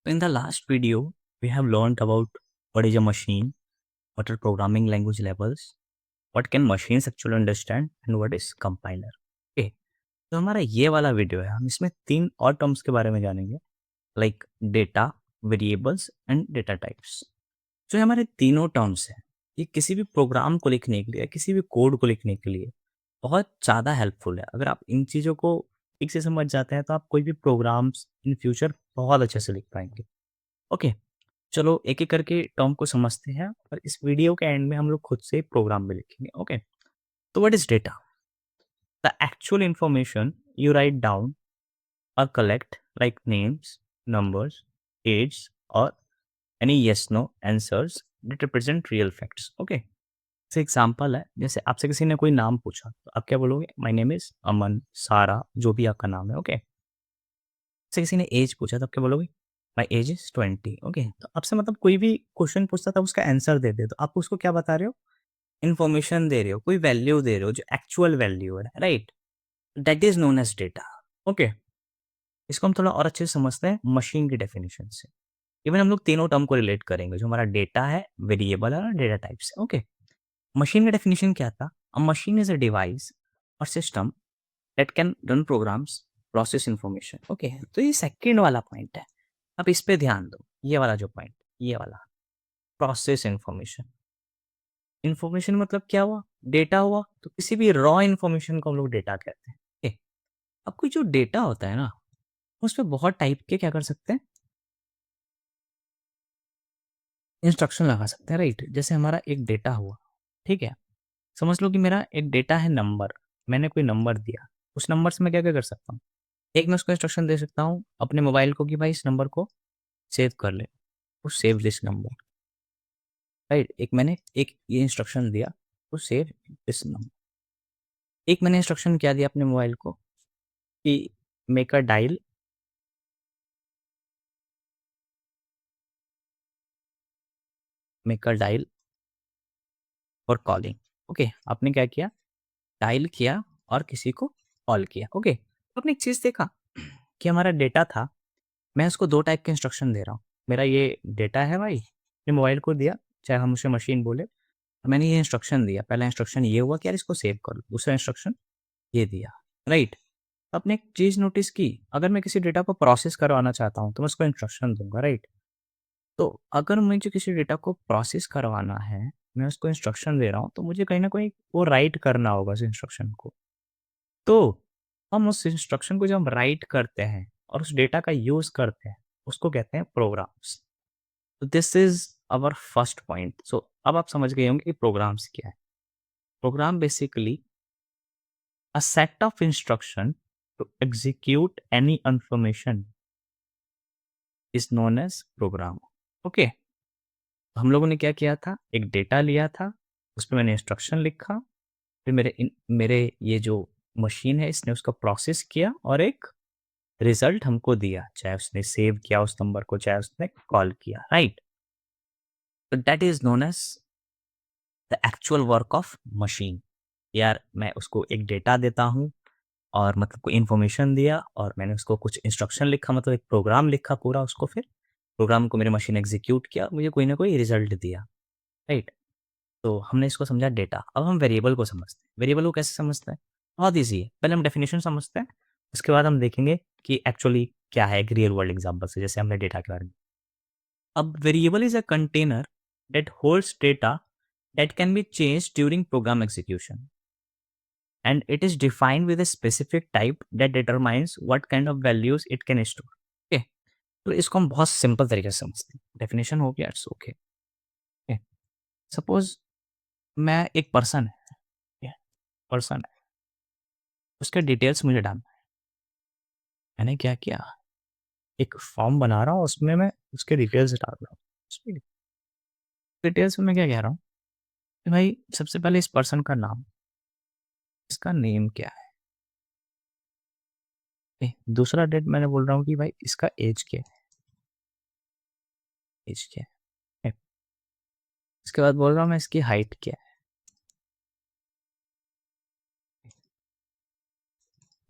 So in the last video, we have learned about what is a machine, what are programming language levels, what can machines actually understand, and what is compiler. Okay, तो हमारा ये वाला video है, हम इसमें 3 और terms के बारे में जानेंगे, like data, variables and data types. जो ये हमारे तीनों टर्म्स हैं, ये किसी भी प्रोग्राम को लिखने के लिए, किसी भी कोड को लिखने के लिए बहुत ज़्यादा हेल्पफुल है। अगर आप इन चीज़ों को ठीक से समझ जाते हैं, तो आप कोई भी प्रोग्राम्स इन फ्यूचर बहुत अच्छे से लिख पाएँगे। ओके, चलो एक-एक करके टर्म को समझते हैं और इस वीडियो के एंड में हम लोग खुद से प्रोग्राम भी लिखेंगे। ओके, तो what is data? The actual information you write down और collect like names, numbers, age और any yes no answers that represent real facts. Okay, जैसे एग्जांपल है, जैसे आपसे किसी ने कोई नाम पूछा, तो आप क्या बोलोगे? माय नेम इज़ अमन, सारा, जो भी आपका नाम है। ओके, से किसी ने एज पूछा तो आप क्या बोलोगे? My age is 20। ओके, तो आपसे मतलब कोई भी क्वेश्चन पूछता था, उसका आंसर दे दे, तो आप उसको क्या बता रहे हो? इन्फॉर्मेशन दे रहे हो, कोई वैल्यू दे रहे हो जो एक्चुअल वैल्यू है, right? That is known as data. Okay, इसको हम थोड़ा और अच्छे से समझते हैं मशीन की डेफिनिशन से। इवन हम लोग तीनों टर्म को रिलेट करेंगे, जो हमारा डेटा है, वेरिएबल है और डेटा टाइप्स है। ओके, मशीन का डेफिनिशन क्या था? A machine is a device और system that can run programs, process information. Okay, तो ये सेकंड वाला पॉइंट है। अब इस पे ध्यान दो, ये वाला जो पॉइंट, ये वाला प्रोसेस इन्फॉर्मेशन। इन्फॉर्मेशन मतलब क्या हुआ? डेटा हुआ। तो किसी भी रॉ इन्फॉर्मेशन को हम लोग डेटा कहते हैं। ओके, अब कोई जो डेटा होता है ना, उसपे बहुत टाइप के क्या कर सकते हैं? इंस्ट्रक्शन लगा सकते हैं, राइट? जैसे हमारा एक डेटा हुआ, ठीक है? समझ लो कि मेरा एक डेटा है नंबर, मैंने कोई नंबर दिया, उस नंबर से मैं क्या-क्या कर सकता हूँ? एक मैं उसको इंस्ट्रक्शन दे सकता हूँ अपने मोबाइल को कि भाई इस नंबर को सेव कर ले, तो सेव दिस नंबर, राइट? एक मैंने एक ये इंस्ट्रक्शन दिया, तो सेव दिस नंबर। एक मैंने इंस्ट्रक्शन क्या दिया अपने मोबाइल को कि make a dial make a dial for calling. Okay, आपने क्या किया? डायल किया और किसी को कॉल किया। ओके, तो आपने एक चीज़ देखा कि हमारा डेटा था, मैं उसको 2 टाइप के इंस्ट्रक्शन दे रहा हूँ। मेरा ये डेटा है भाई, ये मोबाइल को दिया, चाहे हम उसे मशीन बोले, मैंने ये इंस्ट्रक्शन दिया। पहला इंस्ट्रक्शन ये हुआ कि यार इसको सेव कर लो, दूसरा इंस्ट्रक्शन ये दिया, राइट? आपने एक चीज़ नोटिस की, अगर मैं किसी डेटा को प्रोसेस करवाना चाहता हूँ, तो मैं उसको इंस्ट्रक्शन दूँगा, राइट? तो अगर मुझे किसी डेटा को प्रोसेस करवाना है, मैं उसको इंस्ट्रक्शन दे रहा हूँ, तो मुझे कहीं न कहीं वो राइट करना होगा उस इंस्ट्रक्शन को। तो हम उस इंस्ट्रक्शन को जब हम राइट करते हैं और उस डेटा का यूज़ करते हैं, उसको कहते हैं प्रोग्राम्स। तो this is our first point. So अब आप समझ गए होंगे कि प्रोग्राम्स क्या है। Program basically a set of instruction to execute any information is known as program। Okay, तो हम लोगों ने क्या किया था? एक डेटा लिया था, उसपे मैंने इंस्ट्रक्शन लिखा, फिर मेरे ये जो मशीन है इसने उसको प्रोसेस किया और एक रिजल्ट हमको दिया, चाहे उसने सेव किया उस नंबर को, चाहे उसने कॉल किया, राइट? तो that is known as the actual work of machine. यार मैं उसको एक डेटा देता हूँ और मतलब कोई इन्फॉर्मेशन दिया और मैंने उसको कुछ इंस्ट्रक्शन लिखा, मतलब एक प्रोग्राम लिखा पूरा उसको, फिर प्रोग्राम को मेरी मशीन एग्जीक्यूट किया, मुझे कोई ना कोई रिजल्ट दिया, राइट? तो हमने इसको समझा डेटा। अब हम वेरिएबल को समझते हैं। वेरिएबल को कैसे समझते हैं? बहुत ईजी है। पहले हम डेफिनेशन समझते हैं, उसके बाद हम देखेंगे कि एक्चुअली क्या है एक रियल वर्ल्ड एग्जांपल से, जैसे हमने डेटा के बारे में। अब variable is a container that holds data that can be changed during program execution and it is defined with a specific type that determines what kind of values it can store। Okay, तो इसको हम बहुत simple तरीके से समझते हैं। Definition हो गया, इट्स ओके। सपोज मैं एक पर्सन है, पर्सन है, उसके डिटेल्स मुझे डालना है। मैंने क्या किया? एक फॉर्म बना रहा हूँ, उसमें मैं उसके डिटेल्स डाल रहा हूँ। उसमें डिटेल्स में मैं क्या कह रहा हूँ कि भाई सबसे पहले इस पर्सन का नाम, इसका नेम क्या है। दूसरा डेट मैंने बोल रहा हूँ कि भाई इसका एज क्या है, एज क्या है। इसके बाद बोल रहा हूँ मैं इसकी हाइट क्या है।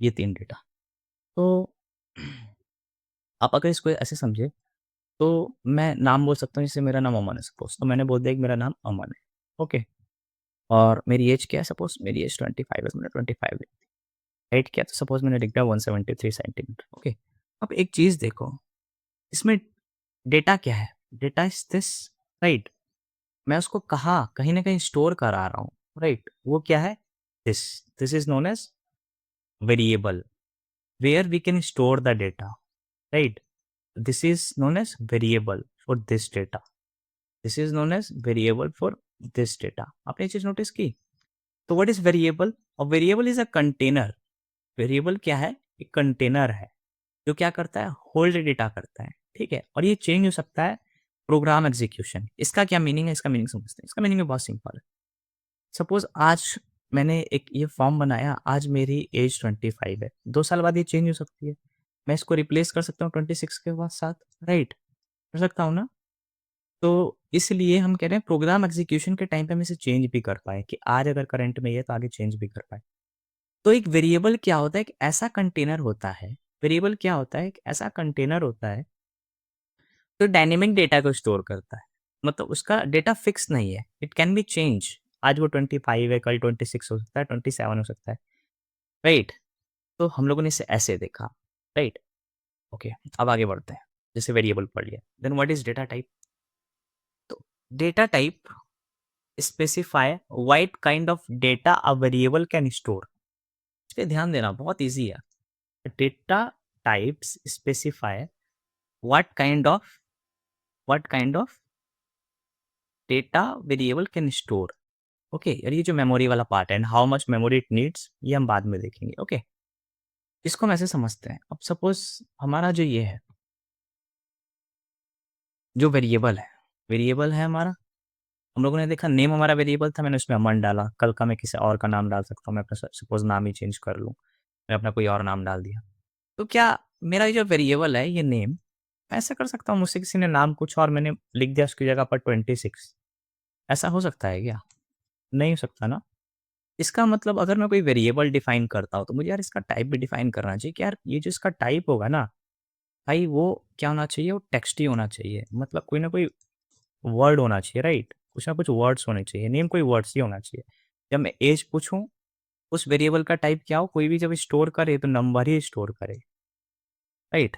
ये 3 डेटा। तो आप अगर इसको ऐसे समझे तो मैं नाम बोल सकता हूँ, जैसे मेरा नाम अमन है सपोज़, तो मैंने बोल दिया कि मेरा नाम अमन है, ओके। और मेरी एज क्या है, सपोज़ मेरी एज 25 है, तो मैंने 25 लिख दी। हाइट क्या है, तो सपोज़ मैंने लिख दिया 173 सेंटीमीटर, ओके। अब एक चीज़ देखो, इसमें डेटा क्या है? Data is this, right? मैं उसको कहाँ कहीं न कहीं स्टोर करा रहा हूँ, राइट? वो क्या है? This. This is known as variable, where we can store the data, right? This is known as variable for this data. This is known as variable for this data. आपने ये चीज notice की? तो what is variable? और variable is a container. Variable क्या है? एक container है जो क्या करता है? होल्ड डेटा करता है, ठीक है? और ये चेंज हो सकता है प्रोग्राम एग्जीक्यूशन। इसका क्या मीनिंग है? इसका मीनिंग समझते हैं। इसका मीनिंग है बहुत सिंपल है। सपोज आज मैंने एक ये फॉर्म बनाया, आज मेरी एज 25 है, 2 साल बाद ये चेंज हो सकती है। मैं इसको रिप्लेस कर सकता हूँ 26 के बाद साथ, राइट? कर सकता हूँ ना? तो इसलिए हम कह रहे हैं प्रोग्राम एग्जीक्यूशन के टाइम पे हम इसे चेंज भी कर पाए कि आज अगर करंट में ये है तो आगे चेंज भी कर पाए। तो एक वेरिएबल क्या होता है? एक ऐसा कंटेनर होता है, वेरिएबल क्या होता है? एक ऐसा कंटेनर होता है जो डायनेमिक डेटा को स्टोर करता है। मतलब उसका डेटा फिक्स नहीं है, इट कैन बी चेंज। आज वो 25 है, कल 26 हो सकता है, 27 हो सकता है, राइट? तो हम लोगों ने इसे ऐसे देखा, राइट? ओके, अब आगे बढ़ते हैं। जैसे वेरिएबल पढ़ लिया, then what is data type? तो data type specify what kind of data a variable can store. इस पे ध्यान देना, बहुत इजी है। Data types specify what kind of data variable can store. Okay, और ये जो मेमोरी वाला पार्ट है, how much memory it needs, ये हम बाद में देखेंगे, ओके। इसको हम ऐसे समझते हैं। अब सपोज हमारा जो ये है, जो वेरिएबल है हमारा, हम लोगों ने देखा नेम हमारा वेरिएबल था, मैंने उसमें अमन डाला। कल का मैं किसी और का नाम डाल सकता हूँ, मैं अपना सपोज नाम ही चेंज कर लूँ, मैं अपना कोई और नाम डाल दिया। तो क्या मेरा ये जो वेरिएबल है, ये नेम, मैं ऐसा कर सकता हूँ, मुझसे किसी ने नाम कुछ और मैंने लिख दिया उसकी जगह पर 26, ऐसा हो सकता है क्या? नहीं हो सकता ना। इसका मतलब अगर मैं कोई वेरिएबल डिफाइन करता हूँ तो मुझे यार इसका टाइप भी डिफाइन करना चाहिए कि यार ये जो इसका टाइप होगा ना भाई, वो क्या होना चाहिए? वो टेक्स्ट ही होना चाहिए, मतलब कोई ना कोई वर्ड होना चाहिए, राइट? कुछ ना कुछ वर्ड्स होने चाहिए, नेम कोई वर्ड्स ही होना चाहिए। जब मैं एज पूछूं, उस वेरिएबल का टाइप क्या हो? कोई भी जब स्टोर करे तो नंबर ही स्टोर करे, राइट?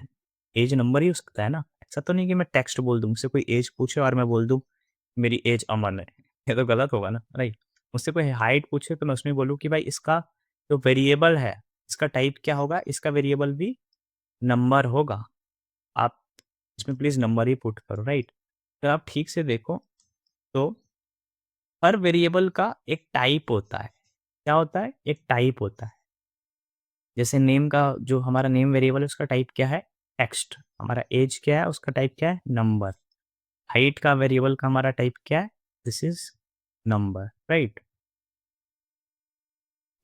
एज नंबर ही हो सकता है ना। ऐसा तो नहीं कि मैं टेक्स्ट बोल दूं, मुझसे कोई एज पूछे और मैं बोल दूं मेरी एज अमन है, ये तो गलत होगा ना, राइट? मुझसे कोई हाइट पूछे तो मैं उसमें बोलूँ कि भाई इसका जो वेरिएबल है, इसका टाइप क्या होगा? इसका वेरिएबल भी नंबर होगा। आप इसमें प्लीज नंबर ही पुट करो, राइट? तो आप ठीक से देखो, तो हर वेरिएबल का एक टाइप होता है। क्या होता है? एक टाइप होता है। जैसे नेम का, जो हमारा नेम वेरिएबल है उसका टाइप क्या है? टेक्स्ट। हमारा एज क्या है? उसका टाइप क्या है? नंबर। हाइट का वेरिएबल का हमारा टाइप क्या है? This is number, right?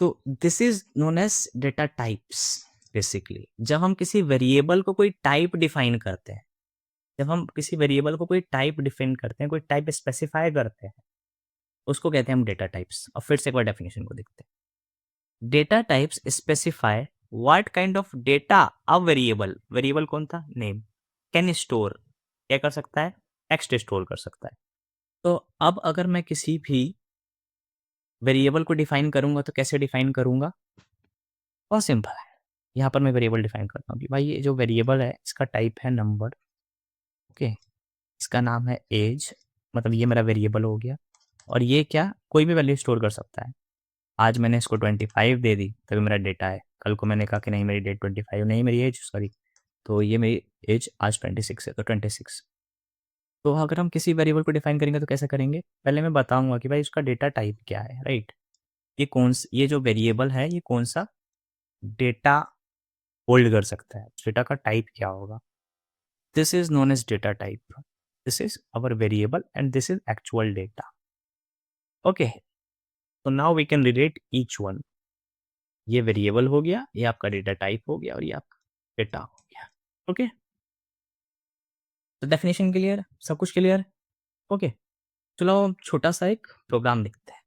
तो this is known as data types. Basically जब हम किसी वेरिएबल को कोई टाइप डिफाइन करते हैं, जब हम किसी वेरिएबल को कोई टाइप डिफाइन करते हैं, कोई टाइप स्पेसिफाई करते हैं, उसको कहते हैं हम डेटा टाइप्स। और फिर से एक बार डेफिनेशन को देखते हैं। Data types specify what kind of data a variable कौन था? नेम। कैन स्टोर, क्या कर सकता है? टेक्स्ट स्टोर कर सकता है। तो अब अगर मैं किसी भी वेरिएबल को डिफाइन करूंगा तो कैसे डिफाइन करूंगा? बहुत सिंपल है। यहाँ पर मैं वेरिएबल डिफाइन करता हूँ कि भाई ये जो वेरिएबल है इसका टाइप है नंबर, ओके। इसका नाम है एज, मतलब ये मेरा वेरिएबल हो गया। और ये क्या, कोई भी वैल्यू स्टोर कर सकता है। आज मैंने इसको 25 दे दी तभी मेरा डेटा है। कल को मैंने कहा कि नहीं मेरी डेट 25 नहीं, मेरी एज सॉरी, तो ये मेरी एज आज 26 है तो 26। तो अगर हम किसी वेरिएबल को डिफाइन करेंगे तो कैसे करेंगे? पहले मैं बताऊंगा कि भाई उसका डेटा टाइप क्या है, राइट? ये जो वेरिएबल है ये कौन सा डेटा होल्ड कर सकता है, डेटा का टाइप क्या होगा? This is known as data type. This is our variable and this is actual data, okay. तो now we can relate each one. ये वेरिएबल हो गया, ये आपका डेटा टाइप हो गया, और ये आपका डेटा हो गया, ओके। तो डेफिनेशन क्लियर, सब कुछ क्लियर, ओके। चलो छोटा सा एक प्रोग्राम लिखते हैं।